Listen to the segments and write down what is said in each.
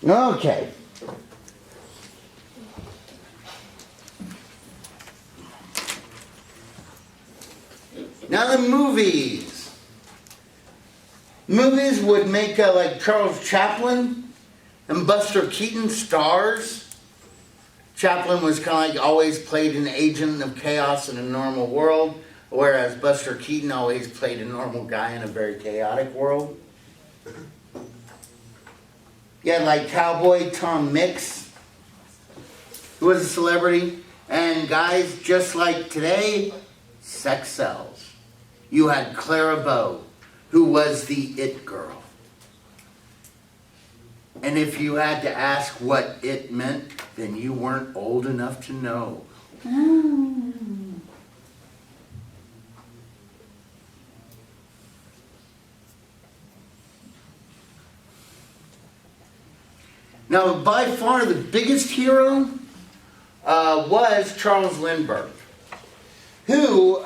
Okay. Now the movies. Movies would make like Charles Chaplin and Buster Keaton stars. Chaplin was kind of like always played an agent of chaos in a normal world, whereas Buster Keaton always played a normal guy in a very chaotic world. You had like Cowboy Tom Mix, who was a celebrity, and guys just like today, sex sells. You had Clara Bow, who was the it girl. And if you had to ask what it meant, then you weren't old enough to know. Now, by far the biggest hero was Charles Lindbergh, who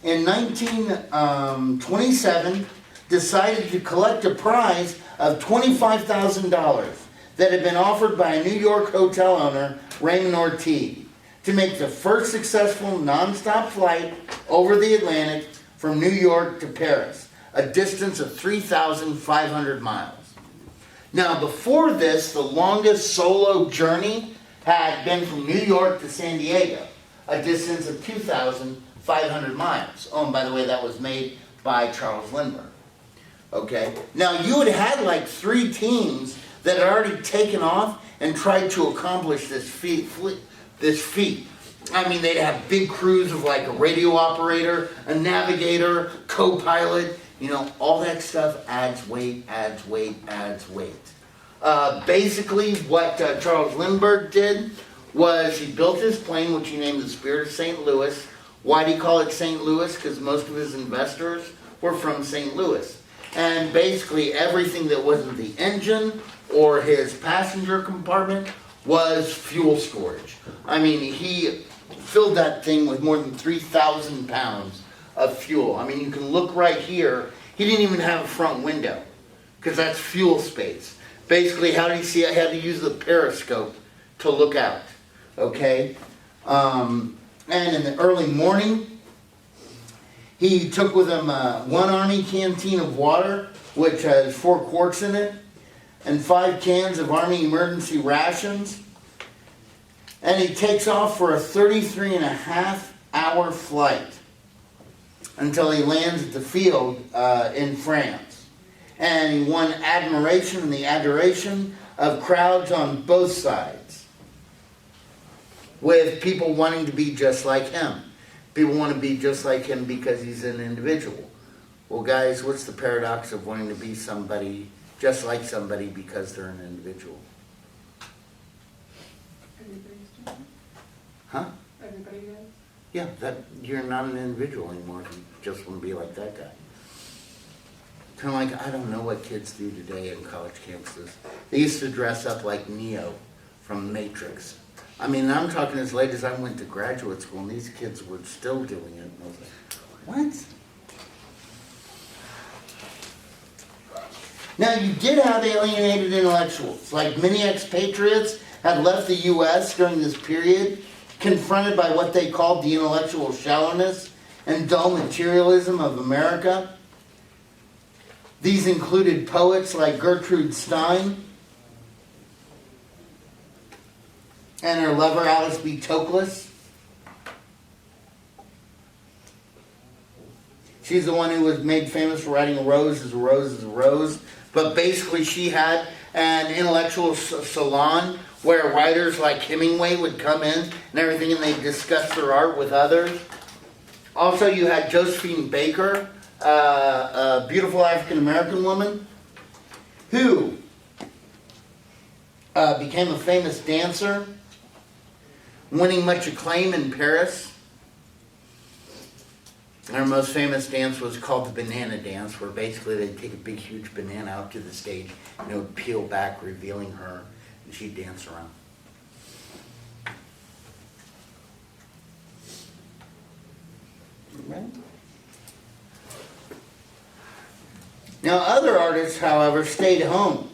in 1927 decided to collect a prize of $25,000 that had been offered by a New York hotel owner, Raymond Ortiz, to make the first successful non-stop flight over the Atlantic from New York to Paris, a distance of 3,500 miles. Now, before this, the longest solo journey had been from New York to San Diego, a distance of 2,500 miles. Oh, and by the way, that was made by Charles Lindbergh. Okay? Now, you had had like 3 teams that had already taken off and tried to accomplish this feat. I mean, they'd have big crews of like a radio operator, a navigator, co-pilot. You know, all that stuff adds weight, adds weight, adds weight. Basically, what Charles Lindbergh did was he built his plane, which he named the Spirit of St. Louis. Why did he call it St. Louis? Because most of his investors were from St. Louis. And basically everything that wasn't the engine or his passenger compartment was fuel storage. I mean, he filled that thing with more than 3,000 pounds of fuel. I mean, you can look right here. He didn't even have a front window because that's fuel space. Basically, how did he see? I had to use the periscope to look out. Okay? And in the early morning, he took with him one Army canteen of water, which has 4 quarts in it, and 5 cans of Army emergency rations. And he takes off for a 33.5-hour flight until he lands at the field in France. And he won admiration and the adoration of crowds on both sides, with people wanting to be just like him. People want to be just like him because he's an individual. Well, guys, what's the paradox of wanting to be somebody just like somebody because they're an individual? Everybody's doing it. Huh? Everybody does. Yeah, that you're not an individual anymore if you just want to be like that guy. Kind of like, I don't know what kids do today in college campuses. They used to dress up like Neo from Matrix. I mean, I'm talking as late as I went to graduate school, and these kids were still doing it. And I was like, what? Now, you did have alienated intellectuals, like many expatriates had left the U.S. during this period, confronted by what they called the intellectual shallowness and dull materialism of America. These included poets like Gertrude Stein and her lover Alice B. Toklas. She's the one who was made famous for writing "A rose is a rose is a rose." But basically she had an intellectual salon where writers like Hemingway would come in and everything, and they'd discuss their art with others. Also, you had Josephine Baker, a beautiful African-American woman who became a famous dancer, winning much acclaim in Paris. And her most famous dance was called the banana dance, where basically they'd take a big, huge banana out to the stage and it would peel back, revealing her, and she'd dance around. Right? Now, other artists, however, stayed home.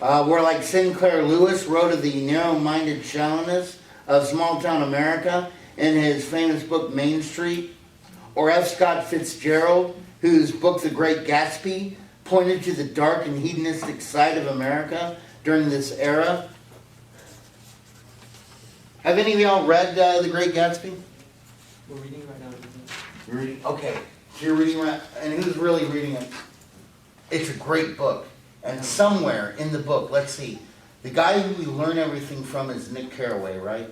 Where like Sinclair Lewis wrote of the narrow-minded shallowness of small-town America in his famous book Main Street, or F. Scott Fitzgerald, whose book The Great Gatsby pointed to the dark and hedonistic side of America during this era. Have any of y'all read The Great Gatsby? We're reading right now. You're reading? Okay. So you're reading right, and who's really reading it? It's a great book. And somewhere in the book, let's see, the guy who we learn everything from is Nick Carraway, right?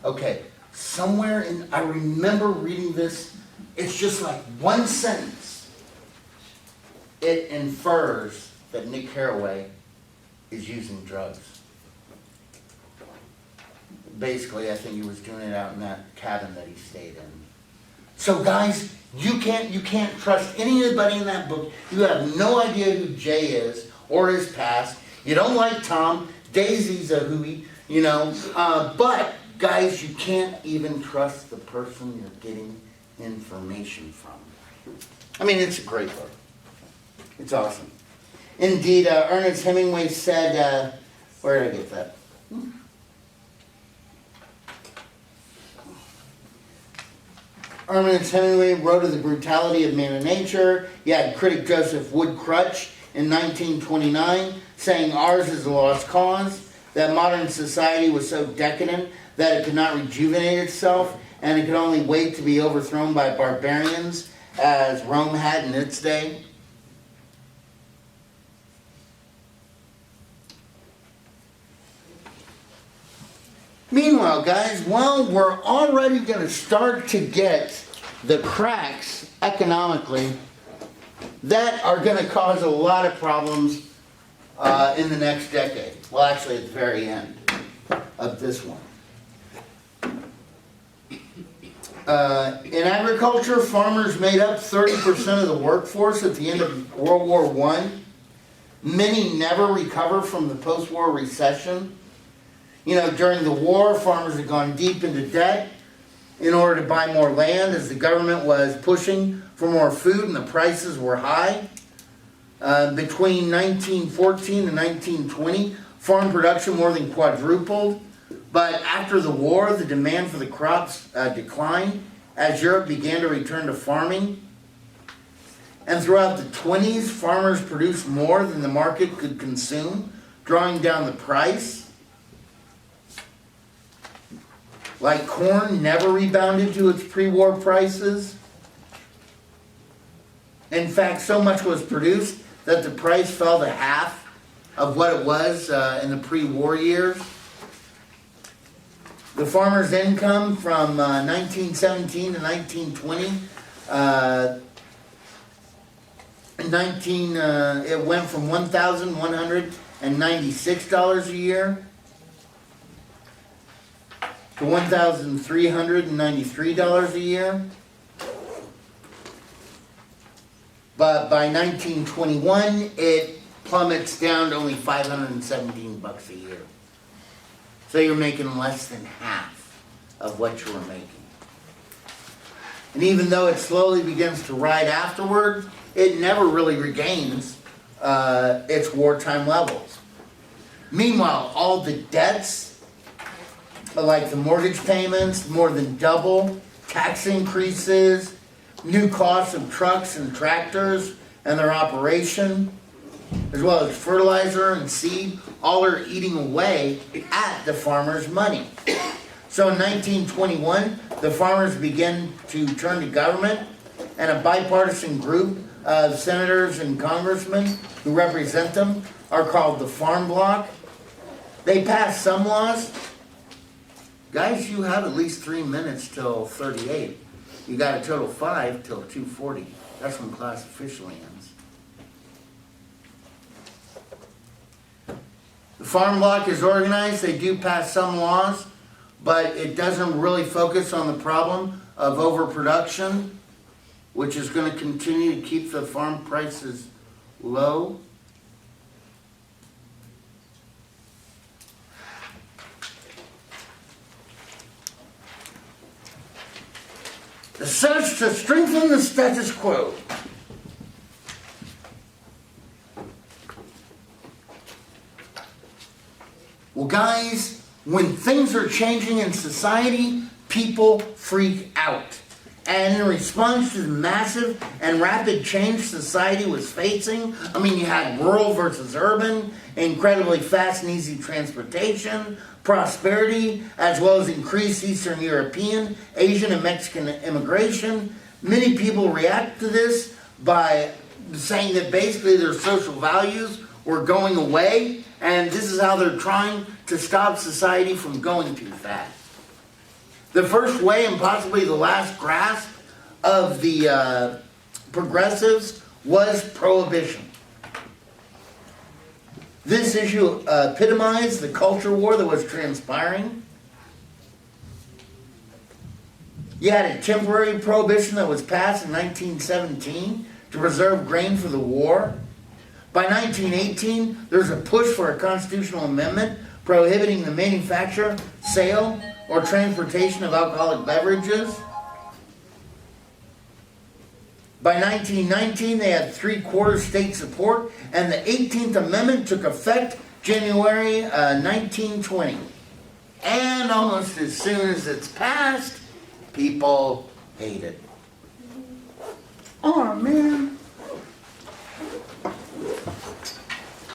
Okay. Somewhere in, I remember reading this, it's just like one sentence. It infers that Nick Carraway is using drugs. Basically, I think he was doing it out in that cabin that he stayed in. So guys, you can't trust anybody in that book. You have no idea who Jay is or his past. You don't like Tom. Daisy's a hooey, you know. But guys, you can't even trust the person you're getting information from. I mean, it's a great book. It's awesome. Indeed, Ernest Hemingway said, where did I get that? Ernest Hemingway wrote of the brutality of man and nature. You had critic Joseph Woodcrutch in 1929 saying ours is a lost cause, that modern society was so decadent that it could not rejuvenate itself and it could only wait to be overthrown by barbarians as Rome had in its day. Meanwhile, guys, well, we're already going to start to get the cracks economically that are going to cause a lot of problems in the next decade. Well, actually, at the very end of this one. In agriculture, farmers made up 30% of the workforce at the end of World War I. Many never recover from the post-war recession. You know, during the war, farmers had gone deep into debt in order to buy more land as the government was pushing for more food and the prices were high. Between 1914 and 1920, farm production more than quadrupled. But after the war, the demand for the crops declined as Europe began to return to farming. And throughout the 20s, farmers produced more than the market could consume, drawing down the price. Like corn never rebounded to its pre-war prices. In fact, so much was produced that the price fell to half of what it was in the pre-war years. The farmer's income from 1917 to 1920, it went from $1,196 a year to $1,393 a year. But by 1921, it plummets down to only $517 a year. So you're making less than half of what you were making. And even though it slowly begins to ride afterward, it never really regains its wartime levels. Meanwhile, all the debts, like the mortgage payments, more than double, tax increases, new costs of trucks and tractors and their operation, as well as fertilizer and seed, all are eating away at the farmers' money. So in 1921, the farmers began to turn to government, and a bipartisan group of senators and congressmen who represent them are called the Farm Bloc. They passed some laws. Guys, you have at least 3 minutes till 38. You got a total 5 till 2:40. That's when class officially ends. The Farm Bloc is organized. They do pass some laws, but it doesn't really focus on the problem of overproduction, which is going to continue to keep the farm prices low. The search to strengthen the status quo. Well, guys, when things are changing in society, people freak out. And in response to the massive and rapid change society was facing, I mean, you had rural versus urban, incredibly fast and easy transportation, prosperity, as well as increased Eastern European, Asian, and Mexican immigration. Many people react to this by saying that basically their social values were going away, and this is how they're trying to stop society from going too fast. The first way, and possibly the last grasp of the progressives, was Prohibition. This issue epitomized the culture war that was transpiring. You had a temporary prohibition that was passed in 1917 to preserve grain for the war. By 1918, there's a push for a constitutional amendment prohibiting the manufacture, sale, or transportation of alcoholic beverages. By 1919, they had 3/4 state support, and the 18th Amendment took effect January 1920. And almost as soon as it's passed, people hate it. Oh man,